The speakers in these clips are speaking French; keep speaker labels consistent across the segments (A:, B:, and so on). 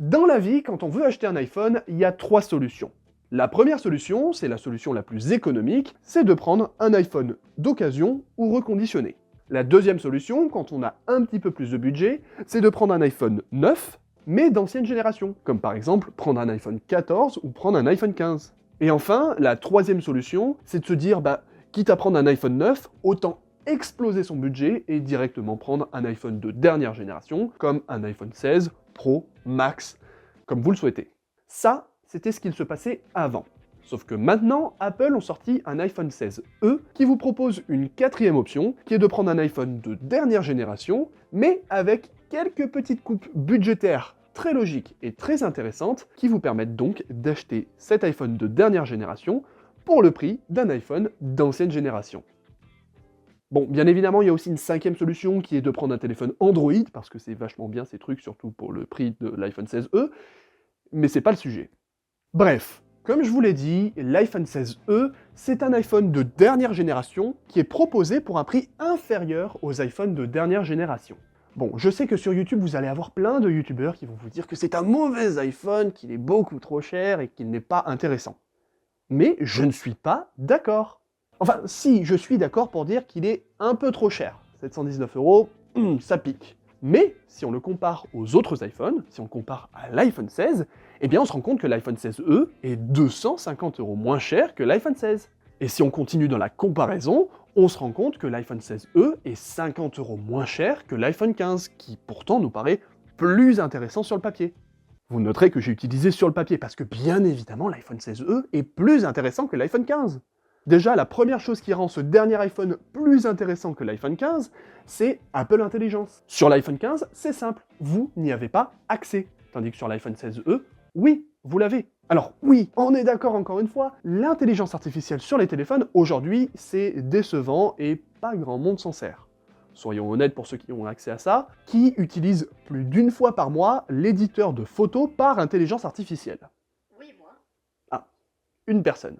A: Dans la vie, quand on veut acheter un iPhone, il y a 3 solutions. La première solution, c'est la solution la plus économique, c'est de prendre un iPhone d'occasion ou reconditionné. La deuxième solution, quand on a un petit peu plus de budget, c'est de prendre un iPhone neuf, mais d'ancienne génération, comme par exemple prendre un iPhone 14 ou prendre un iPhone 15. Et enfin, la troisième solution, c'est de se dire, quitte à prendre un iPhone neuf, autant exploser son budget et directement prendre un iPhone de dernière génération, comme un iPhone 16, Pro, Max, comme vous le souhaitez. Ça, c'était ce qu'il se passait avant. Sauf que maintenant, Apple ont sorti un iPhone 16e qui vous propose une quatrième option, qui est de prendre un iPhone de dernière génération, mais avec quelques petites coupes budgétaires très logiques et très intéressantes, qui vous permettent donc d'acheter cet iPhone de dernière génération pour le prix d'un iPhone d'ancienne génération. Bon, bien évidemment, il y a aussi une cinquième solution qui est de prendre un téléphone Android, parce que c'est vachement bien ces trucs, surtout pour le prix de l'iPhone 16e, mais c'est pas le sujet. Bref, comme je vous l'ai dit, l'iPhone 16e, c'est un iPhone de dernière génération qui est proposé pour un prix inférieur aux iPhones de dernière génération. Bon, je sais que sur YouTube, vous allez avoir plein de YouTubeurs qui vont vous dire que c'est un mauvais iPhone, qu'il est beaucoup trop cher et qu'il n'est pas intéressant. Mais je ne suis pas d'accord. Enfin, si, je suis d'accord pour dire qu'il est un peu trop cher. 719 €, ça pique. Mais, si on le compare aux autres iPhones, si on le compare à l'iPhone 16, eh bien on se rend compte que l'iPhone 16e est 250 € moins cher que l'iPhone 16. Et si on continue dans la comparaison, on se rend compte que l'iPhone 16e est 50 € moins cher que l'iPhone 15, qui pourtant nous paraît plus intéressant sur le papier. Vous noterez que j'ai utilisé sur le papier, parce que bien évidemment l'iPhone 16e est plus intéressant que l'iPhone 15. Déjà, la première chose qui rend ce dernier iPhone plus intéressant que l'iPhone 15, c'est Apple Intelligence. Sur l'iPhone 15, c'est simple, vous n'y avez pas accès. Tandis que sur l'iPhone 16e, oui, vous l'avez. Alors oui, on est d'accord encore une fois, l'intelligence artificielle sur les téléphones, aujourd'hui, c'est décevant et pas grand monde s'en sert. Soyons honnêtes pour ceux qui ont accès à ça, qui utilisent plus d'une fois par mois l'éditeur de photos par intelligence artificielle.
B: Oui, moi.
A: Ah, une personne.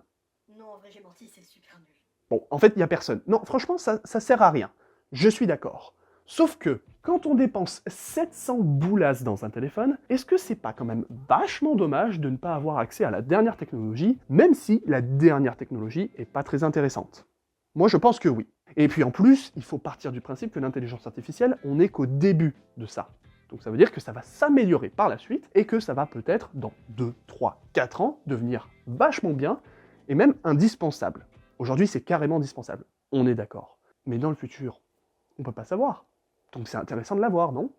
B: Non, en vrai, j'ai menti, c'est super nul.
A: Bon, en fait, il n'y a personne. Non, franchement, ça sert à rien. Je suis d'accord. Sauf que, quand on dépense 700 boulasses dans un téléphone, est-ce que c'est pas quand même vachement dommage de ne pas avoir accès à la dernière technologie, même si la dernière technologie est pas très intéressante? Moi, je pense que oui. Et puis en plus, il faut partir du principe que l'intelligence artificielle, on n'est qu'au début de ça. Donc ça veut dire que ça va s'améliorer par la suite, et que ça va peut-être, dans 2, 3, 4 ans, devenir vachement bien, et même indispensable. Aujourd'hui, c'est carrément indispensable. On est d'accord. Mais dans le futur, on peut pas savoir. Donc c'est intéressant de l'avoir, non?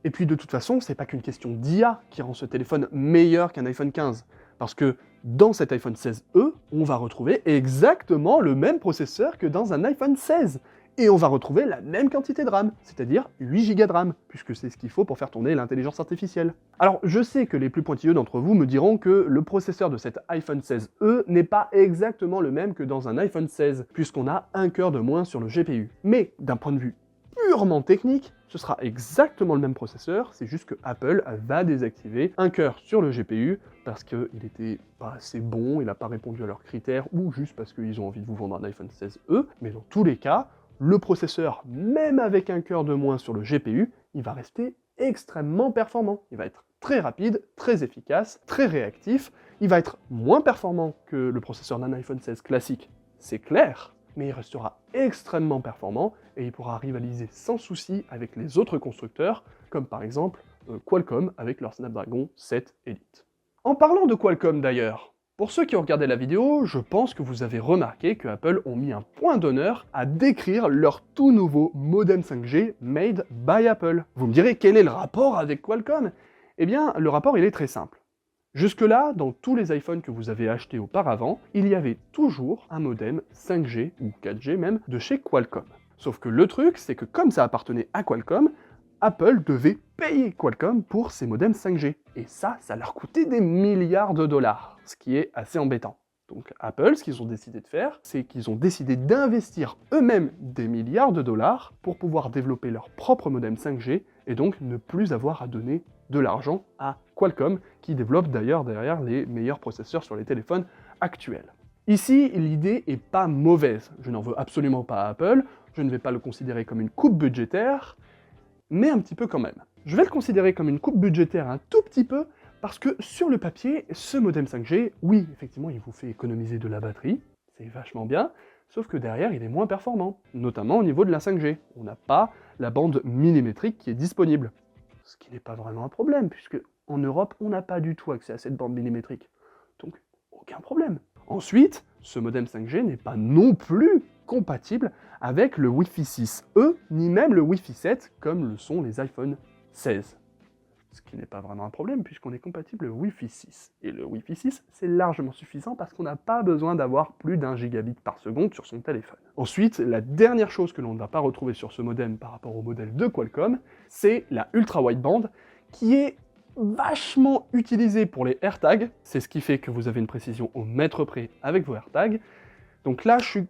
A: Et puis de toute façon, c'est pas qu'une question d'IA qui rend ce téléphone meilleur qu'un iPhone 15. Parce que dans cet iPhone 16e, on va retrouver exactement le même processeur que dans un iPhone 16. Et on va retrouver la même quantité de RAM, c'est-à-dire 8 Go de RAM, puisque c'est ce qu'il faut pour faire tourner l'intelligence artificielle. Alors, je sais que les plus pointilleux d'entre vous me diront que le processeur de cet iPhone 16e n'est pas exactement le même que dans un iPhone 16, puisqu'on a un cœur de moins sur le GPU. Mais, d'un point de vue purement technique, ce sera exactement le même processeur, c'est juste que Apple va désactiver un cœur sur le GPU parce qu'il était pas assez bon, il n'a pas répondu à leurs critères, ou juste parce qu'ils ont envie de vous vendre un iPhone 16e, mais dans tous les cas, le processeur, même avec un cœur de moins sur le GPU, il va rester extrêmement performant. Il va être très rapide, très efficace, très réactif, il va être moins performant que le processeur d'un iPhone 16 classique, c'est clair, mais il restera extrêmement performant et il pourra rivaliser sans souci avec les autres constructeurs, comme par exemple Qualcomm avec leur Snapdragon 7 Elite. En parlant de Qualcomm d'ailleurs, pour ceux qui ont regardé la vidéo, je pense que vous avez remarqué que Apple ont mis un point d'honneur à décrire leur tout nouveau modem 5G made by Apple. Vous me direz, quel est le rapport avec Qualcomm? Eh bien, le rapport il est très simple. Jusque-là, dans tous les iPhones que vous avez achetés auparavant, il y avait toujours un modem 5G, ou 4G même, de chez Qualcomm. Sauf que le truc, c'est que comme ça appartenait à Qualcomm, Apple devait payer Qualcomm pour ces modems 5G. Et ça leur coûtait des milliards de dollars, ce qui est assez embêtant. Donc Apple, ce qu'ils ont décidé de faire, c'est qu'ils ont décidé d'investir eux-mêmes des milliards de dollars pour pouvoir développer leur propre modem 5G, et donc ne plus avoir à donner de l'argent à Qualcomm, qui développe d'ailleurs derrière les meilleurs processeurs sur les téléphones actuels. Ici, l'idée est pas mauvaise, je n'en veux absolument pas à Apple, je ne vais pas le considérer comme une coupe budgétaire, mais un petit peu quand même. Je vais le considérer comme une coupe budgétaire un tout petit peu, Parce que sur le papier, ce modem 5G, oui, effectivement, il vous fait économiser de la batterie, c'est vachement bien, sauf que derrière, il est moins performant, notamment au niveau de la 5G. On n'a pas la bande millimétrique qui est disponible. Ce qui n'est pas vraiment un problème, puisque en Europe, on n'a pas du tout accès à cette bande millimétrique. Donc, aucun problème. Ensuite, ce modem 5G n'est pas non plus compatible avec le Wi-Fi 6E, ni même le Wi-Fi 7, comme le sont les iPhone 16. Ce qui n'est pas vraiment un problème, puisqu'on est compatible Wi-Fi 6. Et le Wi-Fi 6, c'est largement suffisant parce qu'on n'a pas besoin d'avoir plus d'1 gigabit par seconde sur son téléphone. Ensuite, la dernière chose que l'on ne va pas retrouver sur ce modem par rapport au modèle de Qualcomm, c'est la ultra-wideband, qui est vachement utilisée pour les AirTags. C'est ce qui fait que vous avez une précision au mètre près avec vos AirTags. Donc là, je suis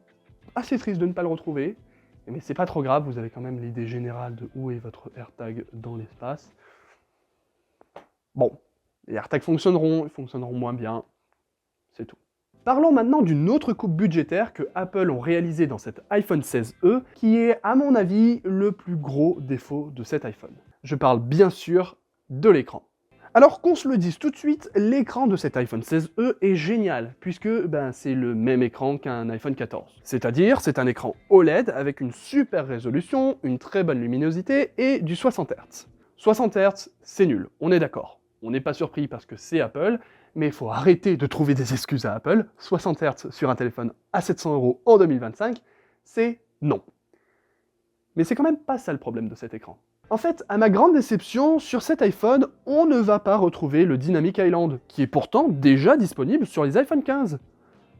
A: assez triste de ne pas le retrouver, mais c'est pas trop grave, vous avez quand même l'idée générale de où est votre AirTag dans l'espace. Bon, les AirTags fonctionneront, ils fonctionneront moins bien, c'est tout. Parlons maintenant d'une autre coupe budgétaire que Apple ont réalisée dans cet iPhone 16e, qui est, à mon avis, le plus gros défaut de cet iPhone. Je parle bien sûr de l'écran. Alors qu'on se le dise tout de suite, l'écran de cet iPhone 16e est génial, puisque c'est le même écran qu'un iPhone 14. C'est-à-dire, c'est un écran OLED avec une super résolution, une très bonne luminosité et du 60 Hz. 60 Hz, c'est nul, on est d'accord. On n'est pas surpris parce que c'est Apple, mais il faut arrêter de trouver des excuses à Apple. 60 Hz sur un téléphone à 700 € en 2025, c'est non. Mais c'est quand même pas ça le problème de cet écran. En fait, à ma grande déception, sur cet iPhone, on ne va pas retrouver le Dynamic Island, qui est pourtant déjà disponible sur les iPhone 15.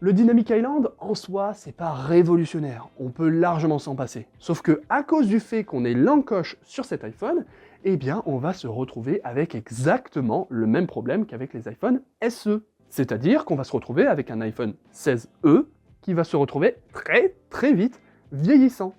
A: Le Dynamic Island, en soi, c'est pas révolutionnaire, on peut largement s'en passer. Sauf que, à cause du fait qu'on ait l'encoche sur cet iPhone, eh bien, on va se retrouver avec exactement le même problème qu'avec les iPhone SE. C'est-à-dire qu'on va se retrouver avec un iPhone 16e qui va se retrouver très vite vieillissant.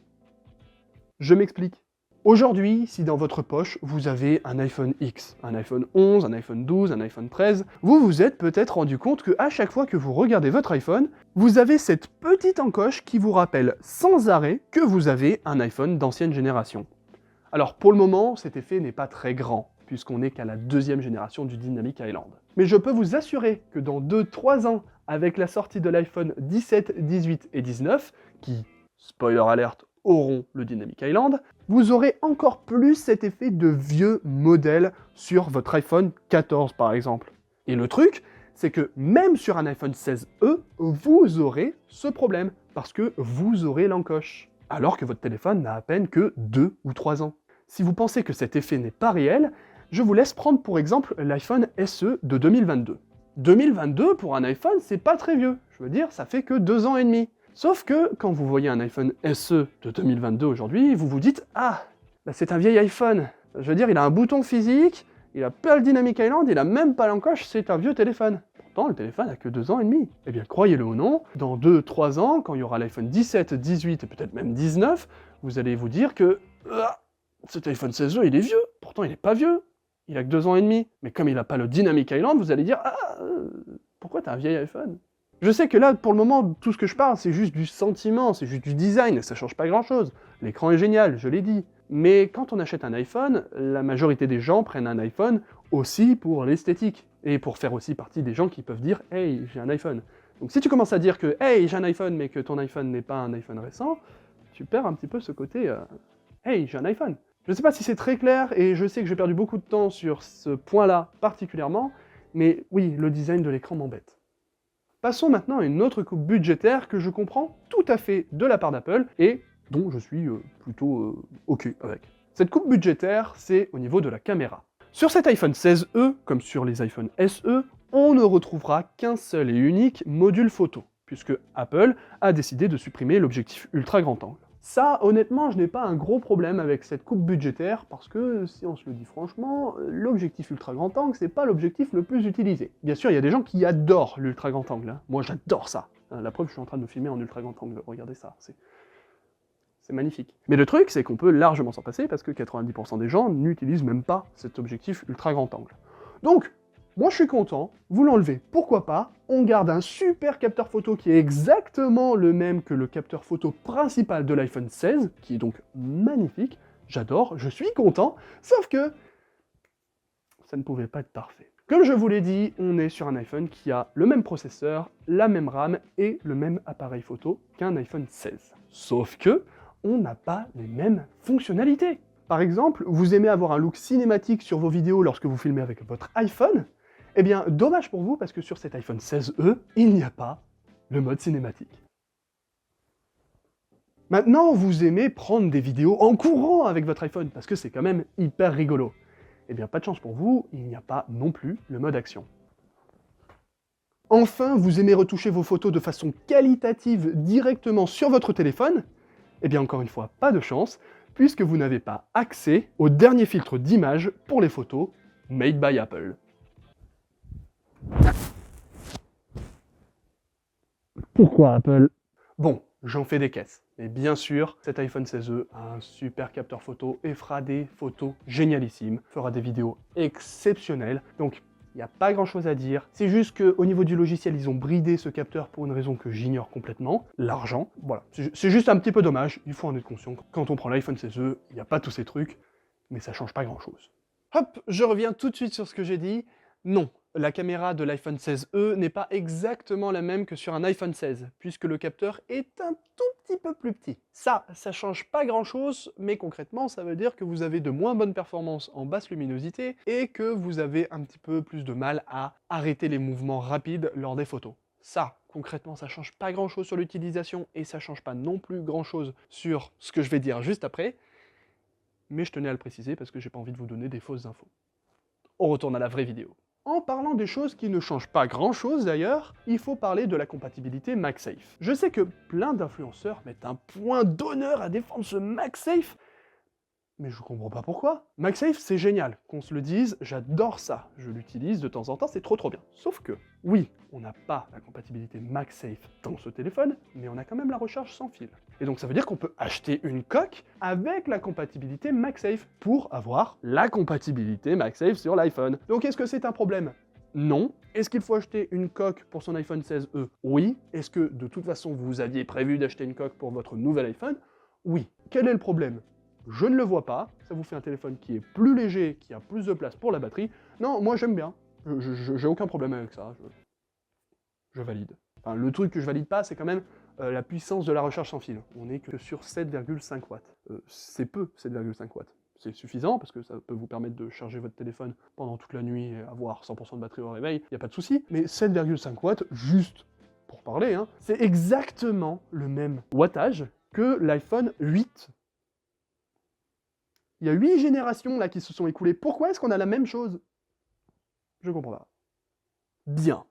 A: Je m'explique. Aujourd'hui, si dans votre poche, vous avez un iPhone X, un iPhone 11, un iPhone 12, un iPhone 13, vous vous êtes peut-être rendu compte qu'à chaque fois que vous regardez votre iPhone, vous avez cette petite encoche qui vous rappelle sans arrêt que vous avez un iPhone d'ancienne génération. Alors pour le moment, cet effet n'est pas très grand, puisqu'on n'est qu'à la deuxième génération du Dynamic Island. Mais je peux vous assurer que dans 2-3 ans, avec la sortie de l'iPhone 17, 18 et 19, qui, spoiler alert, auront le Dynamic Island, vous aurez encore plus cet effet de vieux modèle sur votre iPhone 14 par exemple. Et le truc, c'est que même sur un iPhone 16e, vous aurez ce problème, parce que vous aurez l'encoche, alors que votre téléphone n'a à peine que 2 ou 3 ans. Si vous pensez que cet effet n'est pas réel, je vous laisse prendre pour exemple l'iPhone SE de 2022. 2022 pour un iPhone, c'est pas très vieux, je veux dire, ça fait que 2 ans et demi. Sauf que, quand vous voyez un iPhone SE de 2022 aujourd'hui, vous vous dites « Ah, c'est un vieil iPhone. Je veux dire, il a un bouton physique, il a pas le Dynamic Island, il a même pas l'encoche, c'est un vieux téléphone. » Pourtant, le téléphone a que 2 ans et demi. Eh bien, croyez-le ou non, dans 2-3 ans, quand il y aura l'iPhone 17, 18 et peut-être même 19, vous allez vous dire que cet iPhone 16e, il est vieux. Pourtant, il est pas vieux. Il a que 2 ans et demi. Mais comme il n'a pas le Dynamic Island, vous allez dire « Ah, pourquoi t'as un vieil iPhone ?» Je sais que là, pour le moment, tout ce que je parle, c'est juste du sentiment, c'est juste du design, ça change pas grand-chose. L'écran est génial, je l'ai dit. Mais quand on achète un iPhone, la majorité des gens prennent un iPhone aussi pour l'esthétique, et pour faire aussi partie des gens qui peuvent dire « Hey, j'ai un iPhone ». Donc si tu commences à dire que « Hey, j'ai un iPhone », mais que ton iPhone n'est pas un iPhone récent, tu perds un petit peu ce côté « Hey, j'ai un iPhone ». Je sais pas si c'est très clair, et je sais que j'ai perdu beaucoup de temps sur ce point-là particulièrement, mais oui, le design de l'écran m'embête. Passons maintenant à une autre coupe budgétaire que je comprends tout à fait de la part d'Apple et dont je suis plutôt OK avec. Cette coupe budgétaire, c'est au niveau de la caméra. Sur cet iPhone 16e, comme sur les iPhone SE, on ne retrouvera qu'un seul et unique module photo, puisque Apple a décidé de supprimer l'objectif ultra grand angle. Ça, honnêtement, je n'ai pas un gros problème avec cette coupe budgétaire, parce que, si on se le dit franchement, l'objectif ultra grand angle, c'est pas l'objectif le plus utilisé. Bien sûr, il y a des gens qui adorent l'ultra grand angle, hein. Moi j'adore ça. La preuve, je suis en train de me filmer en ultra grand angle, regardez ça, c'est magnifique. Mais le truc, c'est qu'on peut largement s'en passer, parce que 90% des gens n'utilisent même pas cet objectif ultra grand angle. Donc, moi je suis content, vous l'enlevez, pourquoi pas, on garde un super capteur photo qui est exactement le même que le capteur photo principal de l'iPhone 16, qui est donc magnifique, j'adore, je suis content, sauf que ça ne pouvait pas être parfait. Comme je vous l'ai dit, on est sur un iPhone qui a le même processeur, la même RAM et le même appareil photo qu'un iPhone 16. Sauf que, on n'a pas les mêmes fonctionnalités. Par exemple, vous aimez avoir un look cinématique sur vos vidéos lorsque vous filmez avec votre iPhone? Eh bien, dommage pour vous parce que sur cet iPhone 16e, il n'y a pas le mode cinématique. Maintenant, vous aimez prendre des vidéos en courant avec votre iPhone parce que c'est quand même hyper rigolo. Eh bien, pas de chance pour vous, il n'y a pas non plus le mode action. Enfin, vous aimez retoucher vos photos de façon qualitative directement sur votre téléphone? Eh bien, encore une fois, pas de chance, puisque vous n'avez pas accès au dernier filtre d'image pour les photos made by Apple. Pourquoi Apple? Bon, j'en fais des caisses. Mais bien sûr, cet iPhone 16e a un super capteur photo et fera des photos génialissimes, fera des vidéos exceptionnelles, donc il n'y a pas grand chose à dire. C'est juste qu'au niveau du logiciel, ils ont bridé ce capteur pour une raison que j'ignore complètement, l'argent. Voilà, c'est juste un petit peu dommage, il faut en être conscient. Quand on prend l'iPhone 16e, il n'y a pas tous ces trucs, mais ça change pas grand chose. Hop, je reviens tout de suite sur ce que j'ai dit. Non, la caméra de l'iPhone 16e n'est pas exactement la même que sur un iPhone 16, puisque le capteur est un tout petit peu plus petit. Ça change pas grand chose, mais concrètement, ça veut dire que vous avez de moins bonnes performances en basse luminosité, et que vous avez un petit peu plus de mal à arrêter les mouvements rapides lors des photos. Ça, concrètement, ça change pas grand chose sur l'utilisation, et ça change pas non plus grand chose sur ce que je vais dire juste après, mais je tenais à le préciser parce que j'ai pas envie de vous donner des fausses infos. On retourne à la vraie vidéo. En parlant des choses qui ne changent pas grand-chose d'ailleurs, il faut parler de la compatibilité MagSafe. Je sais que plein d'influenceurs mettent un point d'honneur à défendre ce MagSafe, mais je comprends pas pourquoi. MagSafe, c'est génial, qu'on se le dise, j'adore ça. Je l'utilise de temps en temps, c'est trop bien. Sauf que, oui, on n'a pas la compatibilité MagSafe dans ce téléphone, mais on a quand même la recharge sans fil. Et donc ça veut dire qu'on peut acheter une coque avec la compatibilité MagSafe pour avoir la compatibilité MagSafe sur l'iPhone. Donc est-ce que c'est un problème? Non. Est-ce qu'il faut acheter une coque pour son iPhone 16e? Oui. Est-ce que de toute façon vous aviez prévu d'acheter une coque pour votre nouvel iPhone? Oui. Quel est le problème? Je ne le vois pas, ça vous fait un téléphone qui est plus léger, qui a plus de place pour la batterie. Non, moi j'aime bien, j'ai aucun problème avec ça, je valide. Enfin, le truc que je valide pas, c'est quand même la puissance de la recharge sans fil. On n'est que sur 7,5 watts. C'est peu, 7,5 watts. C'est suffisant, parce que ça peut vous permettre de charger votre téléphone pendant toute la nuit et avoir 100% de batterie au réveil, il n'y a pas de souci. Mais 7,5 watts, juste pour parler, hein, c'est exactement le même wattage que l'iPhone 8. Il y a 8 générations là qui se sont écoulées. Pourquoi est-ce qu'on a la même chose? Je comprends pas. Bien.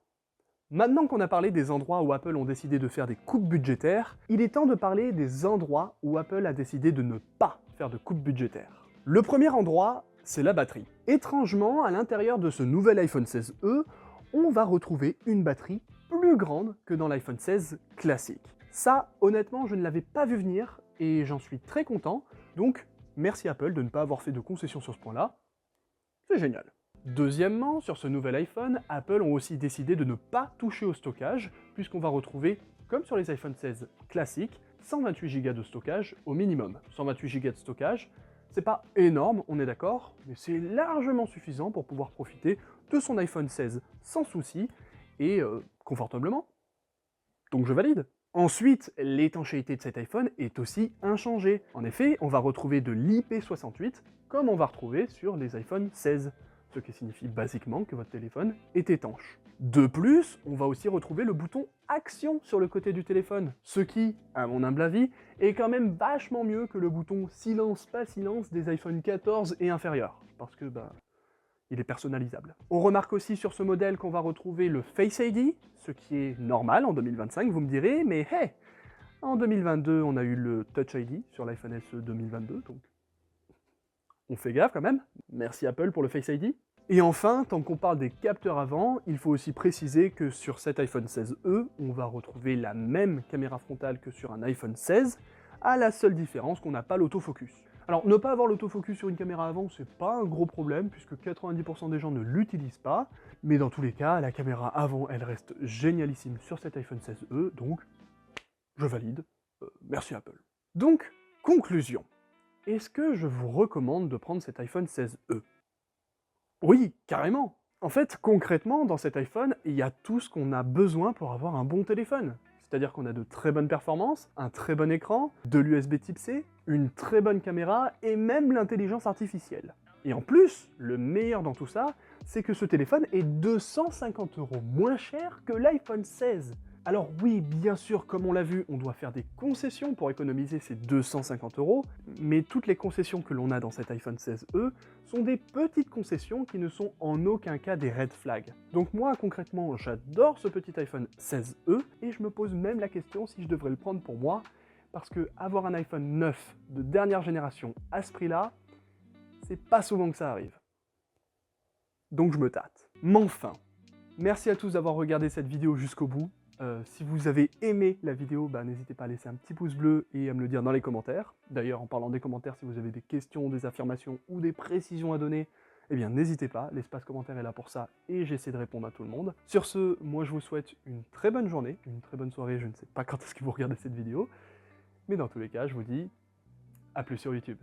A: Maintenant qu'on a parlé des endroits où Apple ont décidé de faire des coupes budgétaires, il est temps de parler des endroits où Apple a décidé de ne pas faire de coupes budgétaires. Le premier endroit, c'est la batterie. Étrangement, à l'intérieur de ce nouvel iPhone 16e, on va retrouver une batterie plus grande que dans l'iPhone 16 classique. Ça, honnêtement, je ne l'avais pas vu venir et j'en suis très content, donc merci Apple de ne pas avoir fait de concessions sur ce point-là, c'est génial. Deuxièmement, sur ce nouvel iPhone, Apple ont aussi décidé de ne pas toucher au stockage, puisqu'on va retrouver, comme sur les iPhone 16 classiques, 128 Go de stockage au minimum. 128 Go de stockage, c'est pas énorme, on est d'accord, mais c'est largement suffisant pour pouvoir profiter de son iPhone 16 sans souci, et confortablement. Donc je valide. Ensuite, l'étanchéité de cet iPhone est aussi inchangée. En effet, on va retrouver de l'IP68, comme on va retrouver sur les iPhone 16, ce qui signifie basiquement que votre téléphone est étanche. De plus, on va aussi retrouver le bouton Action sur le côté du téléphone, ce qui, à mon humble avis, est quand même vachement mieux que le bouton Silence, pas silence des iPhone 14 et inférieurs, parce que, il est personnalisable. On remarque aussi sur ce modèle qu'on va retrouver le Face ID, ce qui est normal en 2025, vous me direz, mais hey, en 2022, on a eu le Touch ID sur l'iPhone SE 2022, donc on fait gaffe quand même. Merci Apple pour le Face ID. Et enfin, tant qu'on parle des capteurs avant, il faut aussi préciser que sur cet iPhone 16e, on va retrouver la même caméra frontale que sur un iPhone 16, à la seule différence qu'on n'a pas l'autofocus. Alors, ne pas avoir l'autofocus sur une caméra avant, c'est pas un gros problème, puisque 90% des gens ne l'utilisent pas, mais dans tous les cas, la caméra avant, elle reste génialissime sur cet iPhone 16e, donc je valide, merci Apple. Donc, conclusion. Est-ce que je vous recommande de prendre cet iPhone 16e? Oui, carrément. En fait, concrètement, dans cet iPhone, il y a tout ce qu'on a besoin pour avoir un bon téléphone. C'est-à-dire qu'on a de très bonnes performances, un très bon écran, de l'USB type C, une très bonne caméra et même l'intelligence artificielle. Et en plus, le meilleur dans tout ça, c'est que ce téléphone est 250 € moins cher que l'iPhone 16. Alors oui, bien sûr, comme on l'a vu, on doit faire des concessions pour économiser ces 250 €, mais toutes les concessions que l'on a dans cet iPhone 16e sont des petites concessions qui ne sont en aucun cas des red flags. Donc moi, concrètement, j'adore ce petit iPhone 16e, et je me pose même la question si je devrais le prendre pour moi, parce que avoir un iPhone 9 de dernière génération à ce prix-là, c'est pas souvent que ça arrive. Donc je me tâte. Mais enfin, merci à tous d'avoir regardé cette vidéo jusqu'au bout. Si vous avez aimé la vidéo, n'hésitez pas à laisser un petit pouce bleu et à me le dire dans les commentaires. D'ailleurs, en parlant des commentaires, si vous avez des questions, des affirmations ou des précisions à donner, eh bien n'hésitez pas, l'espace commentaire est là pour ça et j'essaie de répondre à tout le monde. Sur ce, moi je vous souhaite une très bonne journée, une très bonne soirée, je ne sais pas quand est-ce que vous regardez cette vidéo, mais dans tous les cas, je vous dis à plus sur YouTube.